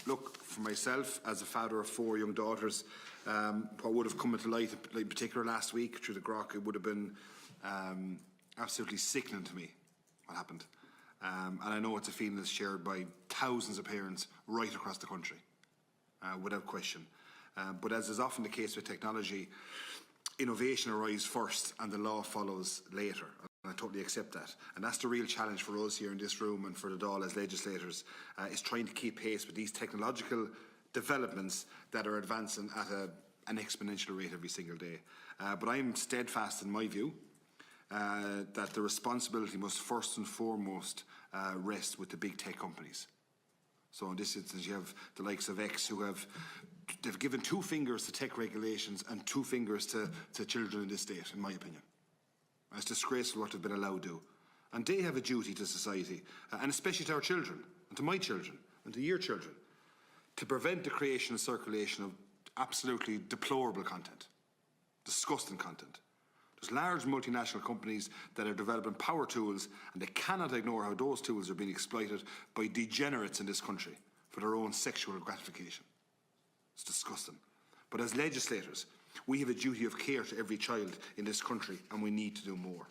Look, for myself, as a father of 4 young daughters, what would have come into light, in particular last week through the Grok, it would have been absolutely sickening to me what happened. And I know it's a feeling that's shared by thousands of parents right across the country, without question. But as is often the case with technology, innovation arrives first and the law follows later. And I totally accept that. And that's the real challenge for us here in this room and for the Dáil as legislators, is trying to keep pace with these technological developments that are advancing at an exponential rate every single day. But I'm steadfast in my view that the responsibility must first and foremost rest with the big tech companies. So in this instance, you have the likes of X who they've given 2 fingers to tech regulations and 2 fingers to children in this state, in my opinion. And it's disgraceful what they've been allowed to do. And they have a duty to society, and especially to our children, and to my children, and to your children, to prevent the creation and circulation of absolutely deplorable content, disgusting content. There's large multinational companies that are developing power tools, and they cannot ignore how those tools are being exploited by degenerates in this country for their own sexual gratification. It's disgusting. But as legislators, we have a duty of care to every child in this country, and we need to do more.